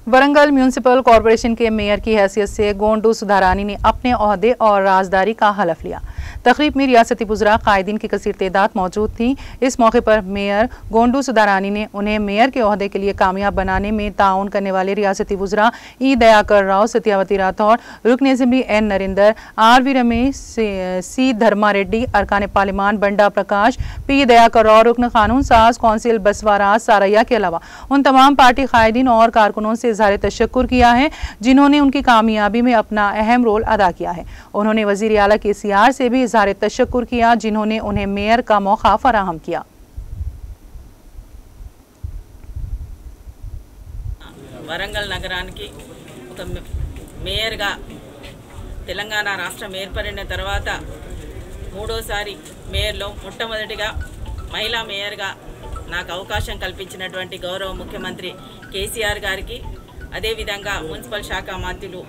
Warangal municipal corporation के mayor की हैसियत से गोंडू सुधारानी ने अपने ओहदे और राजदारी का हलफ लिया। तकरीब में रियासती वुज़रा कायदीन की कसीर तादाद मौजूद थी। इस मौके पर मेयर गोंडू सुधारानी ने उन्हें मेयर के ओहदे के लिए कामयाब बनाने में ताउन करने वाले रियासती वुज़रा ई दयाकर राव, सत्यावती राठौड़, रुकन assembly N Narendra, RV. Ramesh, C Dharma Reddy, अरकान पार्लिमान बंडा प्रकाश, पी दयाकर राव, रुकन कानून साज कौंसिल बसवाराज सारैया के अलावा उन तमाम पार्टी कायदीन और कारकुनों से इज़हार तशक्कुर किया है जिन्होंने उनकी कामयाबी में अपना अहम रोल अदा किया है। उन्होंने वज़ीर आला KCR से भी इज़हार तशक्कुर किया जिन्होंने उन्हें मेयर का मौका फराहम किया। వరంగల్ నగరానికి ఒక మేయర్గా తెలంగాణ రాష్ట్రం ఏర్పడిన తర్వాత మూడోసారి మేయర్లో మొట్టమొదటిగా మహిళా మేయర్గా నాకు అవకాశం కల్పించినటువంటి గౌరవ ముఖ్యమంత్రి KCR గారికి, అదేవిధంగా మున్సిపల్ శాఖ మంత్రులు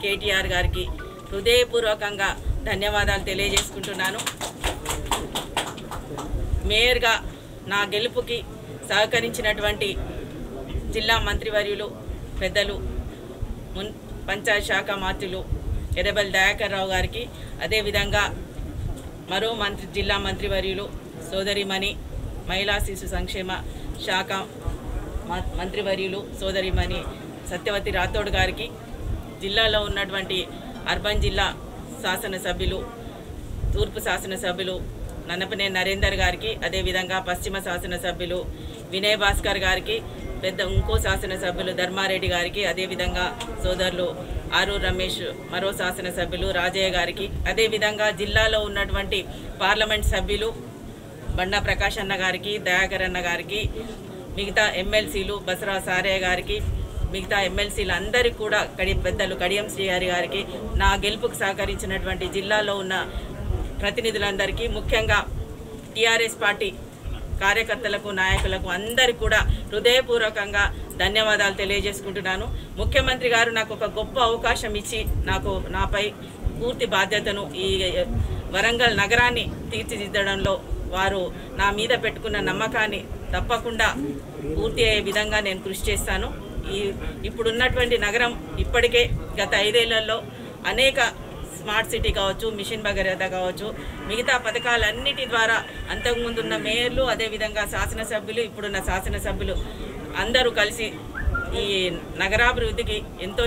KTR గారికి హృదయపూర్వకంగా ధన్యవాదాలు తెలియజేసుకుంటున్నాను। మేయర్గా నా గెలుపుకి సహకరించినటువంటి జిల్లా మంత్రివర్యులు పెద్దలు పంచాయత్ శాఖ మంత్రులు ఎర్రబెల్లి దయాకర్ రావు గారికి, అదేవిధంగా మరో జిల్లా మంత్రివర్యులు సోదరిమణి మహిళా శిశు సంక్షేమ శాఖ మంత్రివర్యులు సోదరిమణి సత్యవతి రాథోడ్ గారికి, జిల్లాలో ఉన్నటువంటి అర్బన్ జిల్లా శాసనసభ్యులు తూర్పు శాసనసభ్యులు నన్నపనే నరేందర్ గారికి, అదేవిధంగా పశ్చిమ శాసనసభ్యులు వినయ్ భాస్కర్ గారికి, ఇంకో శాసనసభ్యులు ధర్మారెడ్డి గారికి, అదేవిధంగా సోదరులు ఆరు రమేష్, మరో శాసనసభ్యులు రాజయ్య గారికి, అదేవిధంగా జిల్లాలో ఉన్నటువంటి పార్లమెంట్ సభ్యులు బండా ప్రకాష్ అన్న గారికి, దయాకర్ అన్న గారికి, మిగతా ఎమ్మెల్సీలు బసరా సారయ్య గారికి, మిగతా ఎమ్మెల్సీలు అందరికీ కూడా పెద్దలు కడియం శ్రీహరి గారికి, నా గెలుపుకు సహకరించినటువంటి జిల్లాలో ఉన్న ప్రతినిధులందరికీ, ముఖ్యంగా TRS పార్టీ కార్యకర్తలకు, నాయకులకు అందరికీ కూడా హృదయపూర్వకంగా ధన్యవాదాలు తెలియజేసుకుంటున్నాను। ముఖ్యమంత్రి గారు నాకు ఒక గొప్ప అవకాశం ఇచ్చి నాపై పూర్తి బాధ్యతను ఈ వరంగల్ నగరాన్ని తీర్చిదిద్దడంలో వారు నా మీద పెట్టుకున్న నమ్మకాన్ని తప్పకుండా పూర్తి అయ్యే విధంగా నేను కృషి చేస్తాను। ఇప్పుడున్నటువంటి నగరం ఇప్పటికే గత 5 ఏళ్లలో అనేక స్మార్ట్ సిటీ కావచ్చు, మిషన్ భగీరథ కావచ్చు, మిగతా పథకాలన్నిటి ద్వారా అంతకుముందున్న మేయర్లు, అదేవిధంగా శాసనసభ్యులు, ఇప్పుడున్న శాసనసభ్యులు అందరూ కలిసి ఈ నగరాభివృద్ధికి ఎంతో